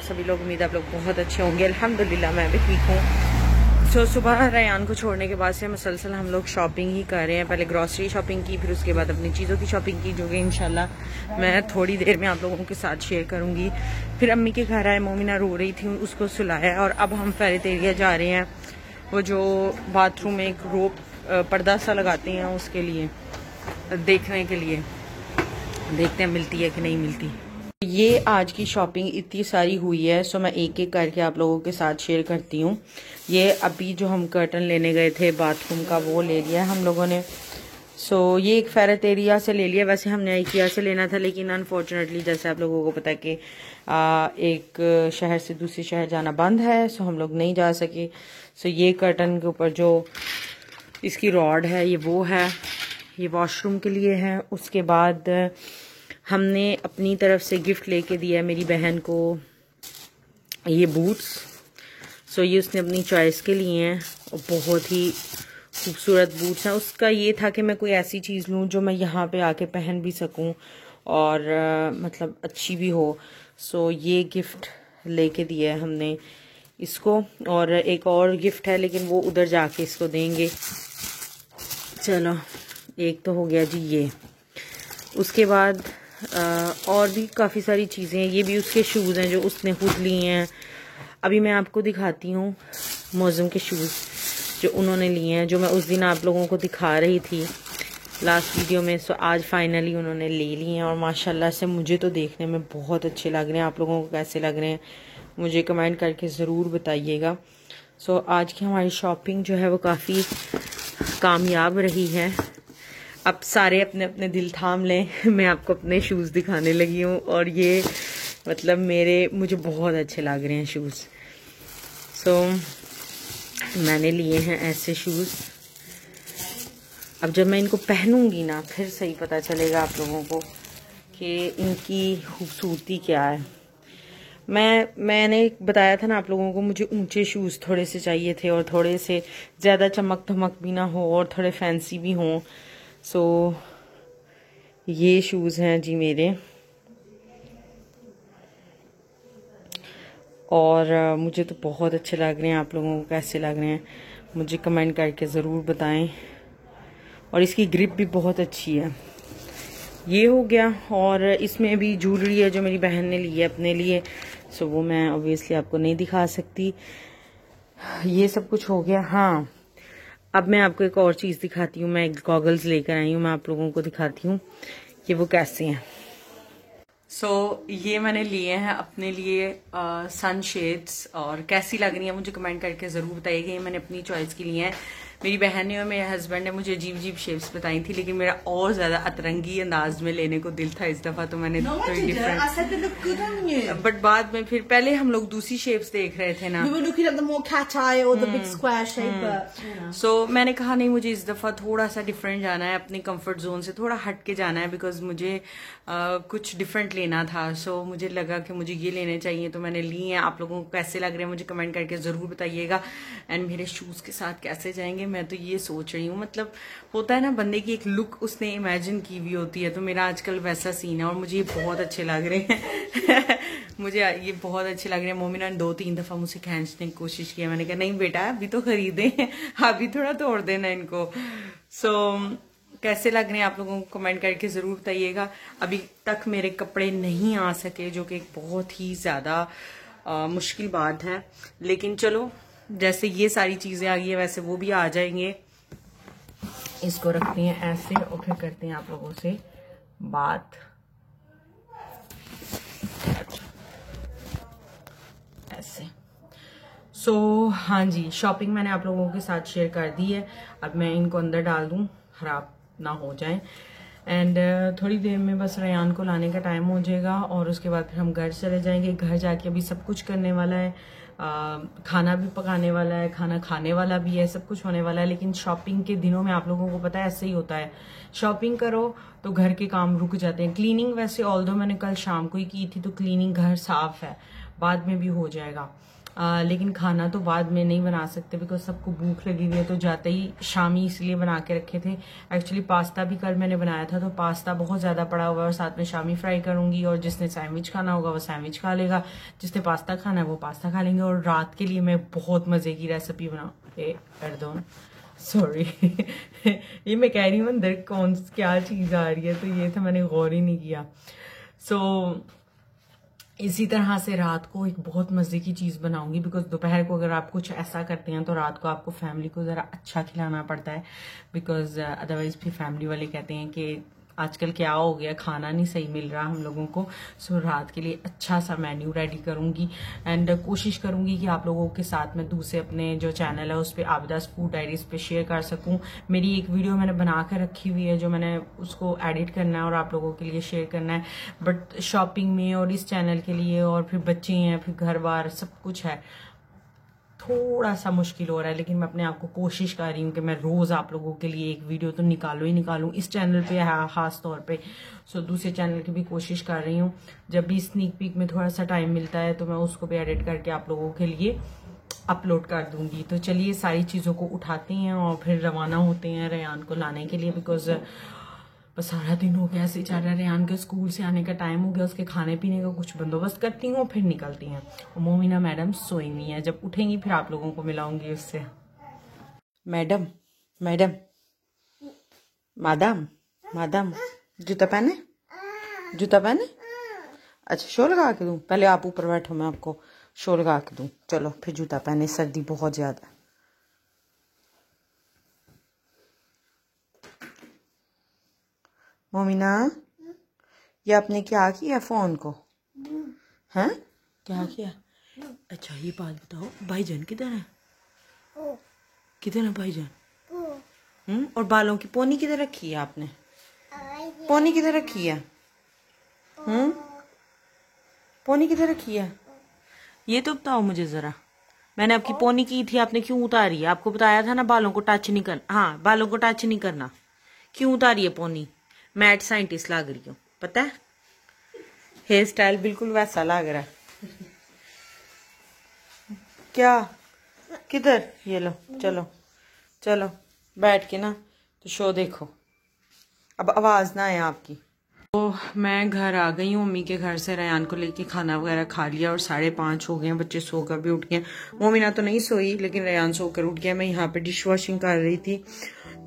सभी लोग? उम्मीद आप लोग बहुत अच्छे होंगे। अल्हम्दुलिल्लाह मैं भी ठीक हूँ। तो सुबह रयान को छोड़ने के बाद से मुसलसल हम लोग शॉपिंग ही कर रहे हैं। पहले ग्रॉसरी शॉपिंग की, फिर उसके बाद अपनी चीज़ों की शॉपिंग की, जो कि इंशाल्लाह मैं थोड़ी देर में आप लोगों के साथ शेयर करूँगी। फिर अम्मी के घर आए, मोमिना रो रही थी, उसको सुलाया और अब हम फेरत एरिया जा रहे हैं। वो जो बाथरूम में एक रोप पर्दा सा लगाते हैं उसके लिए, देखने के लिए, देखते हैं मिलती है कि नहीं मिलती। ये आज की शॉपिंग इतनी सारी हुई है, सो मैं एक एक करके आप लोगों के साथ शेयर करती हूँ। ये अभी जो हम कर्टन लेने गए थे बाथरूम का, वो ले लिया है हम लोगों ने। सो ये एक फेरत एरिया से ले लिया। वैसे हमने IKEA से लेना था, लेकिन अनफॉर्चुनेटली जैसे आप लोगों को पता है कि एक शहर से दूसरे शहर जाना बंद है, सो हम लोग नहीं जा सके। सो ये कर्टन के ऊपर जो इसकी रॉड है, ये वो है, ये वॉशरूम के लिए है। उसके बाद हमने अपनी तरफ से गिफ्ट लेके दिया है मेरी बहन को ये बूट्स। सो ये उसने अपनी चॉइस के लिए हैं और बहुत ही खूबसूरत बूट्स हैं। उसका ये था कि मैं कोई ऐसी चीज़ लूँ जो मैं यहाँ पे आके पहन भी सकूँ और मतलब अच्छी भी हो। सो ये गिफ्ट लेके दिया है हमने इसको। और एक और गिफ्ट है, लेकिन वो उधर जाके इसको देंगे। चलो, एक तो हो गया जी ये। उसके बाद और भी काफ़ी सारी चीज़ें हैं। ये भी उसके शूज़ हैं जो उसने खुद लिए हैं। अभी मैं आपको दिखाती हूँ मौज़म के शूज़ जो उन्होंने लिए हैं, जो मैं उस दिन आप लोगों को दिखा रही थी लास्ट वीडियो में। सो आज फाइनली उन्होंने ले लिए हैं और माशाल्लाह से मुझे तो देखने में बहुत अच्छे लग रहे हैं। आप लोगों को कैसे लग रहे हैं मुझे कमेंट करके ज़रूर बताइएगा। सो आज की हमारी शॉपिंग जो है वो काफ़ी कामयाब रही है। अब सारे अपने अपने दिल थाम लें, मैं आपको अपने शूज़ दिखाने लगी हूँ और ये मतलब मुझे बहुत अच्छे लग रहे हैं शूज़। सो मैंने लिए हैं ऐसे शूज़। अब जब मैं इनको पहनूंगी ना, फिर सही पता चलेगा आप लोगों को कि इनकी खूबसूरती क्या है। मैंने बताया था ना आप लोगों को, मुझे ऊंचे शूज़ थोड़े से चाहिए थे और थोड़े से ज़्यादा चमक धमक भी ना हो और थोड़े फैंसी भी हों। सो ये शूज़ हैं जी मेरे, और मुझे तो बहुत अच्छे लग रहे हैं। आप लोगों को कैसे लग रहे हैं मुझे कमेंट करके ज़रूर बताएं। और इसकी ग्रिप भी बहुत अच्छी है। ये हो गया। और इसमें भी ज्वेलरी है जो मेरी बहन ने ली है अपने लिए। सो वो मैं ऑब्वियसली आपको नहीं दिखा सकती। ये सब कुछ हो गया। हाँ, अब मैं आपको एक और चीज़ दिखाती हूँ। मैं एक गॉगल्स लेकर आई हूँ, मैं आप लोगों को दिखाती हूँ कि वो कैसे हैं। सो ये मैंने लिए हैं अपने लिए सनशेड्स, और कैसी लग रही है मुझे कमेंट करके ज़रूर बताइएगा। ये मैंने अपनी चॉइस की लिए हैं। मेरी बहन ने और मेरे हस्बैंड ने मुझे अजीब अजीब शेप्स बताई थी, लेकिन मेरा और ज़्यादा अतरंगी अंदाज में लेने को दिल था इस दफ़ा, तो मैंने थोड़ी डिफरेंट। बट बाद में फिर पहले हम लोग दूसरी शेप्स देख रहे थे ना, सो मैंने कहा नहीं, मुझे इस दफ़ा थोड़ा सा डिफरेंट जाना है, अपने कंफर्ट जोन से थोड़ा हट के जाना है, बिकॉज मुझे कुछ डिफरेंट लेना था। सो मुझे लगा कि मुझे ये लेने चाहिए, तो मैंने लिए हैं। आप लोगों को कैसे लग रहे हैं मुझे कमेंट करके ज़रूर बताइएगा। एंड मेरे शूज़ के साथ कैसे जाएंगे मैं तो ये सोच रही हूँ। मतलब होता है ना, बंदे की एक लुक उसने इमेजिन की हुई होती है, तो मेरा आजकल वैसा सीन है और मुझे ये बहुत अच्छे लग रहे हैं मुझे ये बहुत अच्छे लग रहे हैं। मोमिना ने 2-3 दफ़ा मुझे खींचने की कोशिश की। मैंने कहा नहीं बेटा, अभी तो खरीदे, अभी थोड़ा तोड़ देना इनको। सो कैसे लग रहे हैं आप लोगों को कमेंट करके ज़रूर बताइएगा। अभी तक मेरे कपड़े नहीं आ सके, जो कि एक बहुत ही ज़्यादा मुश्किल बात है, लेकिन चलो जैसे ये सारी चीज़ें आ गई है वैसे वो भी आ जाएंगे। इसको रखते हैं ऐसे और फिर करते हैं आप लोगों से बात। ऐसे। सो हाँ जी, शॉपिंग मैंने आप लोगों के साथ शेयर कर दी है। अब मैं इनको अंदर डाल दूँ, खराब ना हो जाए। एंड थोड़ी देर में बस रयान को लाने का टाइम हो जाएगा और उसके बाद फिर हम घर चले जाएंगे। घर जाके अभी सब कुछ करने वाला है, खाना भी पकाने वाला है, खाना खाने वाला भी है, सब कुछ होने वाला है। लेकिन शॉपिंग के दिनों में आप लोगों को पता है ऐसे ही होता है, शॉपिंग करो तो घर के काम रुक जाते हैं। क्लीनिंग वैसे ऑल्दो मैंने कल शाम को ही की थी, तो क्लीनिंग घर साफ है, बाद में भी हो जाएगा। लेकिन खाना तो बाद में नहीं बना सकते बिकॉज सबको भूख लगी हुई है, तो जाते ही शामी इसलिए बना के रखे थे। एक्चुअली पास्ता भी कल मैंने बनाया था, तो पास्ता बहुत ज़्यादा पड़ा हुआ है और साथ में शामी फ्राई करूंगी, और जिसने सैंडविच खाना होगा वो सैंडविच खा लेगा, जिसने पास्ता खाना है वो पास्ता खा लेंगे। और रात के लिए मैं बहुत मज़े की रेसिपी बनाऊँ, सॉरी ये मैं कह रही हूँ अंदर कौन क्या चीज़ आ रही है, तो ये था, मैंने गौर ही नहीं किया। इसी तरह से रात को एक बहुत मज़े की चीज़ बनाऊंगी बिकॉज दोपहर को अगर आप कुछ ऐसा करते हैं तो रात को आपको फैमिली को ज़रा अच्छा खिलाना पड़ता है, बिकॉज अदरवाइज फिर फैमिली वाले कहते हैं कि आजकल क्या हो गया, खाना नहीं सही मिल रहा हम लोगों को। सो रात के लिए अच्छा सा मेन्यू रेडी करूंगी एंड कोशिश करूंगी कि आप लोगों के साथ में दूसरे अपने जो चैनल है उस पर आबिदास फूड डायरीज पे शेयर कर सकूं। मेरी एक वीडियो मैंने बना कर रखी हुई है जो मैंने उसको एडिट करना है और आप लोगों के लिए शेयर करना है, बट शॉपिंग में और इस चैनल के लिए और फिर बच्चे हैं, फिर घर बार सब कुछ है, थोड़ा सा मुश्किल हो रहा है। लेकिन मैं अपने आप को कोशिश कर रही हूँ कि मैं रोज़ आप लोगों के लिए एक वीडियो तो निकालूँ ही निकालूँ, इस चैनल पे खास तौर पे। सो दूसरे चैनल की भी कोशिश कर रही हूँ, जब भी स्नीक पीक में थोड़ा सा टाइम मिलता है तो मैं उसको भी एडिट करके आप लोगों के लिए अपलोड कर दूंगी। तो चलिए सारी चीज़ों को उठाते हैं और फिर रवाना होते हैं रेयान को लाने के लिए, बिकॉज बस सारा दिन हो गया ऐसे चल रहा है। रेयान के स्कूल से आने का टाइम हो गया, उसके खाने पीने का कुछ बंदोबस्त करती हूँ फिर निकलती हैं। और मोमिना मैडम सोई हुई है, जब उठेंगी फिर आप लोगों को मिलाऊंगी उससे। मैडम मैडम मादाम मादाम जूता पहने, जूता पहने। अच्छा शो लगा के दूँ, पहले आप ऊपर बैठो मैं आपको शो लगा के दूँ। चलो फिर जूता पहने, सर्दी बहुत ज़्यादा। मोमिना ये आपने क्या किया फोन को, हैं क्या किया? अच्छा ये बात बताओ, भाईजान किधर है? किधर है भाईजान? और बालों की पोनी किधर रखी है आपने? पोनी किधर रखी है? पोनी किधर रखी है? ये तो बताओ मुझे जरा। मैंने आपकी पोनी की थी, आपने क्यों उतारी? आपको बताया था ना बालों को टच नहीं करना। हाँ बालों को टच नहीं करना, क्यों उतारी है पोनी? मैड साइंटिस्ट लग रही हो, पता है, हेयर स्टाइल बिल्कुल वैसा लग रहा है। क्या किधर? ये लो, चलो चलो बैठ के ना तो शो देखो, अब आवाज ना आए आपकी। तो मैं घर आ गई हूँ मम्मी के घर से, रेयान को लेके खाना वगैरह खा लिया और 5:30 हो गए हैं, बच्चे सोकर भी उठ गए। मोमिना तो नहीं सोई लेकिन रेयान सोकर उठ गया। मैं यहाँ पे डिश वॉशिंग कर रही थी,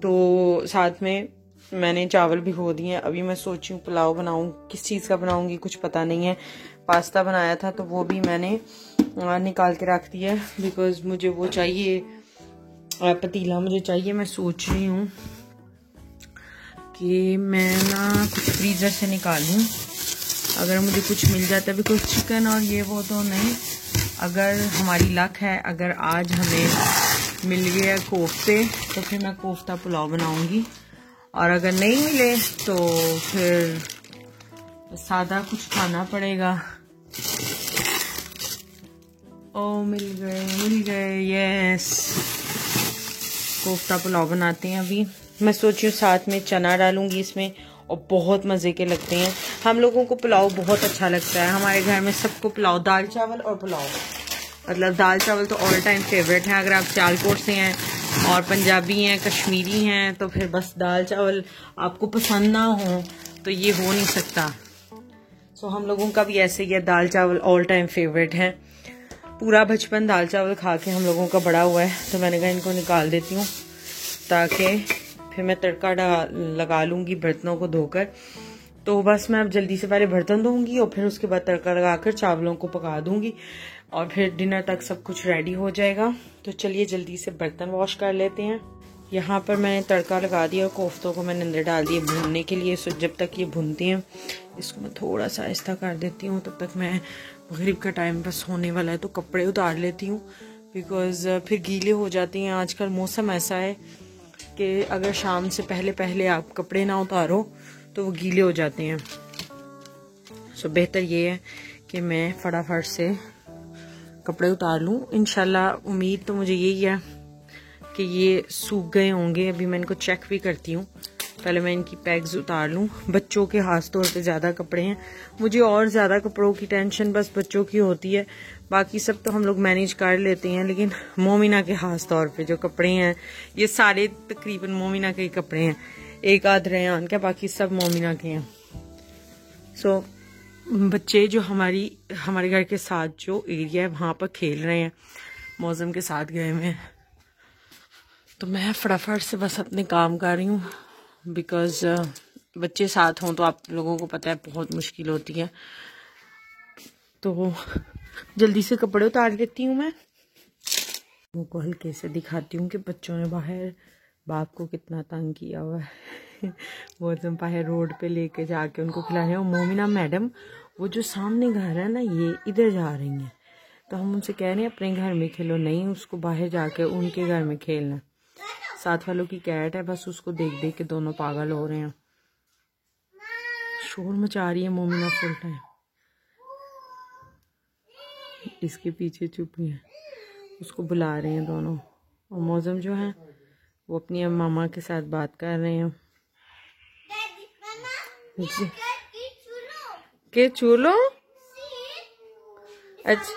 तो साथ में मैंने चावल भिगो दिए। अभी मैं सोची हूँ पुलाव बनाऊँ, किस चीज़ का बनाऊँगी कुछ पता नहीं है। पास्ता बनाया था तो वो भी मैंने निकाल के रख दिया है बिकॉज मुझे वो चाहिए, पतीला मुझे चाहिए। मैं सोच रही हूँ कि मैं ना कुछ फ्रीज़र से निकालूँ, अगर मुझे कुछ मिल जाता है, बिकॉज चिकन और ये वो तो नहीं। अगर हमारी लक है, अगर आज हमें मिल गया कोफ्ते तो फिर मैं कोफ्ता पुलाव बनाऊँगी, और अगर नहीं मिले तो फिर सादा कुछ खाना पड़ेगा। ओ मिल गए यस, कोफ्ता पुलाव बनाते हैं। अभी मैं सोची हूँ साथ में चना डालूंगी इसमें, और बहुत मज़े के लगते हैं। हम लोगों को पुलाव बहुत अच्छा लगता है, हमारे घर में सबको पुलाव, दाल चावल और पुलाव, मतलब दाल चावल तो ऑल टाइम फेवरेट है। अगर आप सियालकोट से हैं और पंजाबी हैं, कश्मीरी हैं, तो फिर बस दाल चावल आपको पसंद ना हो तो ये हो नहीं सकता। सो हम लोगों का भी ऐसे ही है, दाल चावल ऑल टाइम फेवरेट है। पूरा बचपन दाल चावल खा के हम लोगों का बड़ा हुआ है, तो मैंने कहा इनको निकाल देती हूँ ताकि फिर मैं तड़का लगा लूँगी बर्तनों को धोकर। तो बस मैं अब जल्दी से पहले बर्तन धोऊंगी और फिर उसके बाद तड़का लगाकर चावलों को पका दूंगी, और फिर डिनर तक सब कुछ रेडी हो जाएगा। तो चलिए जल्दी से बर्तन वॉश कर लेते हैं। यहाँ पर मैंने तड़का लगा दिया और कोफ्तों को मैंने अंदर डाल दिया भूनने के लिए। सो जब तक ये भूनती हैं इसको मैं थोड़ा सा आहिस्ता कर देती हूँ, तब तक मैं मगरिब का टाइम बस होने वाला है तो कपड़े उतार लेती हूँ, बिकॉज़ फिर गीले हो जाते हैं। आजकल मौसम ऐसा है कि अगर शाम से पहले पहले आप कपड़े ना उतारो तो वो गीले हो जाते हैं। सो बेहतर ये है कि मैं फटाफट से कपड़े उतार लूँ। इंशाल्लाह उम्मीद तो मुझे यही है कि ये सूख गए होंगे। अभी मैं इनको चेक भी करती हूँ पहले मैं इनकी पैक्स उतार लूं। बच्चों के खास तौर पे ज़्यादा कपड़े हैं, मुझे और ज़्यादा कपड़ों की टेंशन बस बच्चों की होती है। बाकी सब तो हम लोग मैनेज कर लेते हैं, लेकिन मोमिना के खास तौर पे जो कपड़े हैं ये सारे तकरीबन मोमिना के ही कपड़े हैं। एक आध रेयान के, बाकी सब मोमिना के हैं। सो बच्चे जो हमारे घर के साथ जो एरिया है वहाँ पर खेल रहे हैं, मौसम के साथ गए हुए हैं। तो मैं फटाफट से बस अपने काम कर रही हूँ, बिकॉज बच्चे साथ हों तो आप लोगों को पता है बहुत मुश्किल होती है। तो जल्दी से कपड़े उतार लेती हूँ मैं। उनको हल्के से दिखाती हूँ कि बच्चों ने बाहर बाप को कितना तंग किया हुआ है। वो एकदम बाहर रोड पे लेके जाके उनको खिला रहे हैं। मोमिना मैडम वो जो सामने घर है ना, ये इधर जा रही हैं, तो हम उनसे कह रहे हैं अपने घर में खेलो, नहीं उसको बाहर जाके उनके घर में खेलना। साथ वालों की कैट है, बस उसको देख देख के दोनों पागल हो रहे हैं। शोर मचा रही है मोमिना फुल टाइम, इसके पीछे चुप है, उसको बुला रहे हैं दोनों। और मौसम जो है वो अपनी मामा के साथ बात कर रहे हैं के चूलो। अच्छा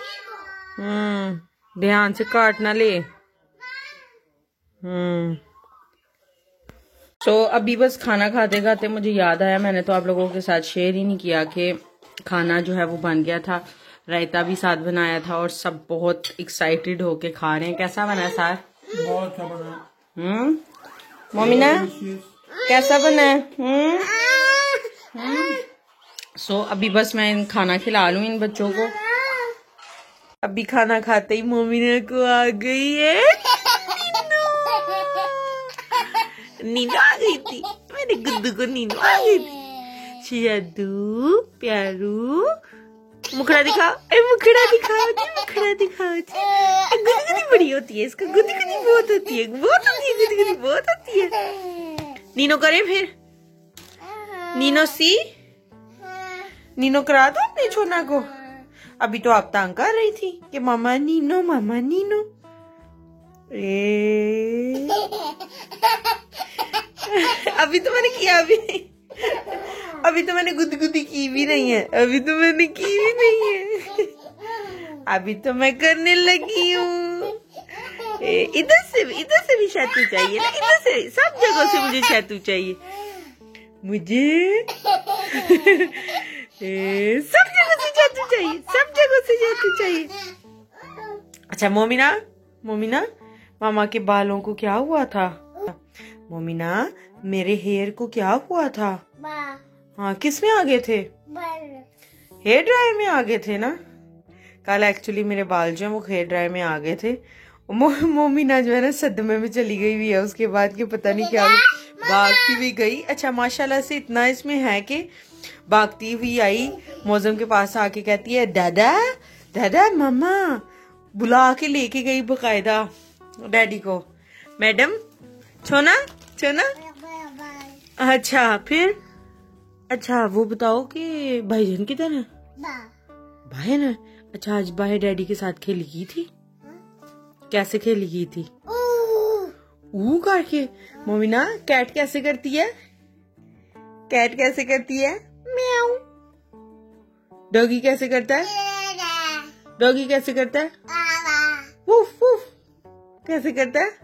ध्यान से काटना ले। तो अभी बस खाना खाते खाते मुझे याद आया, मैंने तो आप लोगों के साथ शेयर ही नहीं किया कि खाना जो है वो बन गया था। रायता भी साथ बनाया था और सब बहुत एक्साइटेड होके खा रहे हैं। कैसा बना सर? बहुत अच्छा बना। मोमिना कैसा बना है? सो अभी बस मैं खाना खिला लूं इन बच्चों को। अभी खाना खाते ही मोमिना को आ गई है नींद आ गई थी, मेरे गुद्दू को नींद आ गई थी। शियादू प्यारू मुखड़ा दिखाओ, मुखड़ा दिखाओ जी, मुखड़ा दिखाओ जी। गुदी गुदी बड़ी होती है इसका, गुदी गुदी बहुत होती है, बहुत होती है, गुदी गुदी बहुत होती है। नीनो करे फिर, नीनो सी, नीनो करा दो अपने छोना को। अभी तो आप तंग कर रही थी कि मामा नीनो, मामा नीनो। अभी तो मैंने किया भी नहीं, अभी तो मैंने गुदगुदी की भी नहीं है, अभी तो मैंने की भी नहीं है, अभी तो मैं करने लगी हूँ। इधर से भी शैतू चाहिए ना, इधर से सब जगह से मुझे शैतू चाहिए, मुझे सब जगह से शैतू चाहिए, सब जगह से शैतू चाहिए। अच्छा मोमिना, मोमिना मामा के बालों को क्या हुआ था? मोमिना मेरे हेयर को क्या हुआ था? हाँ किस में आ गए थे? हेयर ड्रायर में आ गए थे ना। कल एक्चुअली मेरे बाल जो है वो हेयर ड्रायर में आ गए थे। मोमिना जो है ना सदमे में चली गई हुई है, उसके बाद के पता नहीं क्या भागती भी गई। अच्छा माशाल्लाह से इतना इसमें है कि भागती हुई आई, मौसम के पास आके कहती है दादा दादा, मम्मा बुला के लेके गई बकायदा डैडी को। मैडम छोना छोना। अच्छा फिर, अच्छा वो बताओ कि भाईजान किधर है? बाहर है। अच्छा आज बाहर डैडी के साथ खेली की थी? कैसे खेली की थी? ऊ करके। मोमिना कैट कैसे करती है? कैट कैसे करती है? म्याऊ। डॉगी कैसे करता है? डॉगी कैसे करता है? Woof woof. कैसे करता है?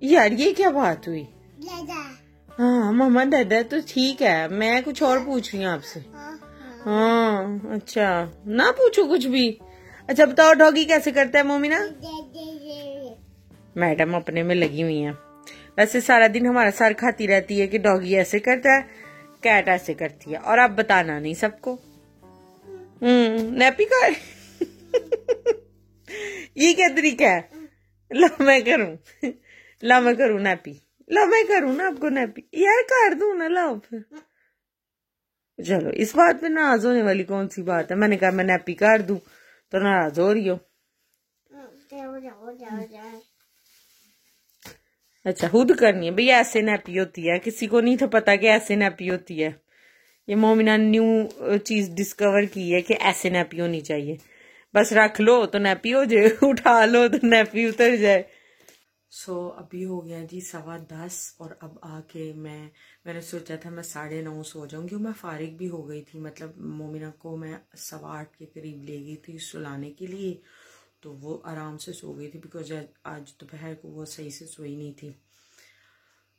यार ये क्या बात हुई? हाँ मामा दादा तो ठीक है, मैं कुछ और पूछ रही हूँ आपसे। हाँ अच्छा ना पूछो कुछ भी। अच्छा बताओ डॉगी कैसे करता है मोमिना? मैडम अपने में लगी हुई है। वैसे सारा दिन हमारा सर खाती रहती है कि डॉगी ऐसे करता है, कैट ऐसे करती है, और आप बताना नहीं सबको। नैपी का ये क्या तरीका है? लो मैं करूं, ला मैं करूं नैपी, ला मैं करूं ना आपको नैपी, यार कर दूं ना, लाओ फिर। चलो इस बात पे नाराज होने वाली कौन सी बात है? मैंने कहा मैं नैपी कर दूं तो नाराज हो रही हो। अच्छा खुद करनी है भैया, ऐसे नैपी होती है, किसी को नहीं था पता कि ऐसे नैपी होती है। ये मोमिना न्यू चीज डिस्कवर की है कि ऐसे नैपी होनी चाहिए, बस रख लो तो नैपी हो जाए, उठा लो तो नैपी उतर जाए। अभी हो गया जी 10:15 और अब आके मैंने सोचा था मैं 9:30 सो जाऊँ, क्योंकि मैं फारिग भी हो गई थी। मतलब मोमिना को मैं 8:15 के करीब ले गई थी सुलाने के लिए, तो वो आराम से सो गई थी बिकॉज आज दोपहर को वो सही से सोई नहीं थी।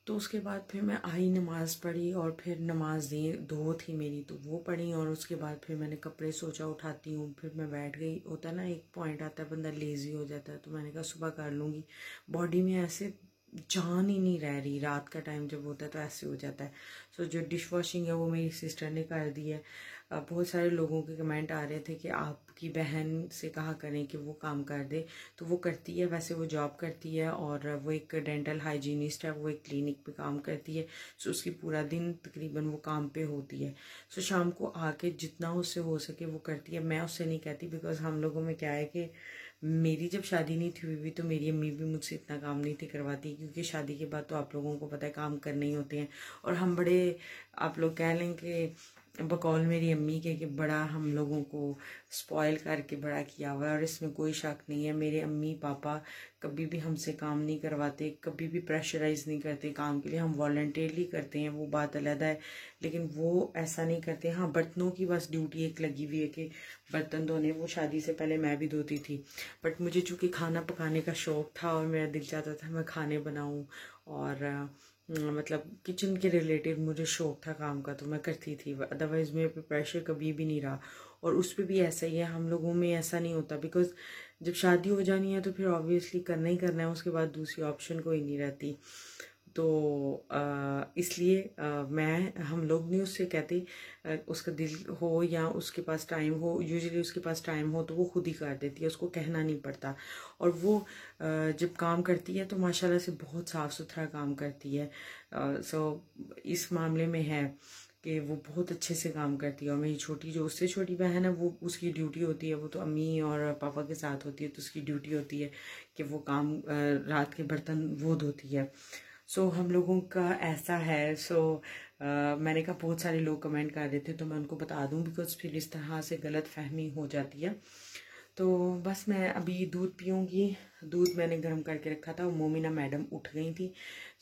तो उसके बाद फिर मैं आई, नमाज़ पढ़ी और फिर नमाज दो थी मेरी तो वो पढ़ी, और उसके बाद फिर मैंने कपड़े सोचा उठाती हूँ, फिर मैं बैठ गई। होता है ना, एक पॉइंट आता है बंदा लेज़ी हो जाता है, तो मैंने कहा सुबह कर लूँगी। बॉडी में ऐसे जान ही नहीं रह रही, रात का टाइम जब होता है तो ऐसे हो जाता है। जो डिश वॉशिंग है वो मेरी सिस्टर ने कर दी है। बहुत सारे लोगों के कमेंट आ रहे थे कि आपकी बहन से कहा करें कि वो काम कर दे, तो वो करती है। वैसे वो जॉब करती है और वो एक डेंटल हाइजीनिस्ट है, वो एक क्लिनिक पे काम करती है। उसकी पूरा दिन तकरीबन वो काम पे होती है। शाम को आके जितना उससे हो सके वो करती है। मैं उससे नहीं कहती बिकॉज हम लोगों में क्या है कि मेरी जब शादी नहीं थी हुई तो मेरी अम्मी भी मुझसे इतना काम नहीं थी करवाती, क्योंकि शादी के बाद तो आप लोगों को पता है काम करने ही होते हैं। और हम बड़े, आप लोग कह लें कि बकौल मेरी अम्मी के कि बड़ा हम लोगों को स्पॉइल करके बड़ा किया हुआ है, और इसमें कोई शक नहीं है। मेरे अम्मी पापा कभी भी हमसे काम नहीं करवाते, कभी भी प्रेशराइज नहीं करते काम के लिए। हम वॉलंटियरली करते हैं, वो बात अलग है, लेकिन वो ऐसा नहीं करते। हाँ, बर्तनों की बस ड्यूटी एक लगी हुई है कि बर्तन धोने, वो शादी से पहले मैं भी धोती थी। बट मुझे चूँकि खाना पकाने का शौक़ था और मेरा दिल चाहता था मैं खाने बनाऊँ, और मतलब किचन के रिलेटेड मुझे शौक़ था काम का, तो मैं करती थी। अदरवाइज़ मेरे पे प्रेशर कभी भी नहीं रहा। और उस पर भी ऐसा ही है, हम लोगों में ऐसा नहीं होता बिकॉज जब शादी हो जानी है तो फिर ऑब्वियसली करना ही करना है, उसके बाद दूसरी ऑप्शन कोई नहीं रहती। तो इसलिए हम लोग नहीं उससे कहते, उसका दिल हो या उसके पास टाइम हो, यूजुअली उसके पास टाइम हो तो वो खुद ही कर देती है, उसको कहना नहीं पड़ता। और वो जब काम करती है तो माशाल्लाह से बहुत साफ़ सुथरा काम करती है। इस मामले में है कि वो बहुत अच्छे से काम करती है। और मेरी छोटी, जो उससे छोटी बहन है, वो उसकी ड्यूटी होती है, वो तो अम्मी और पापा के साथ होती है, तो उसकी ड्यूटी होती है कि वो काम रात के बर्तन वो धोती है। हम लोगों का ऐसा है। मैंने कहा बहुत सारे लोग कमेंट कर रहे थे तो मैं उनको बता दूं बिकॉज फिर इस तरह से गलत फहमी हो जाती है। तो बस मैं अभी दूध पीऊँगी। दूध मैंने गर्म करके रखा था, मोमिना मैडम उठ गई थी।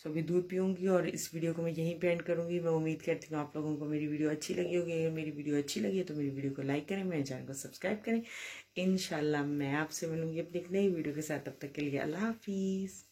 अभी दूध पीऊँगी और इस वीडियो को मैं यहीं पे एंड करूँगी। मैं उम्मीद करती हूँ आप लोगों को मेरी वीडियो अच्छी लगी होगी। अगर मेरी वीडियो अच्छी लगी है तो मेरी वीडियो को लाइक करें, मेरे चैनल को सब्सक्राइब करें। इंशाल्लाह मैं आपसे मिलूँगी अपनी एक नई वीडियो के साथ। तब तक के लिए अल्लाह हाफिज़।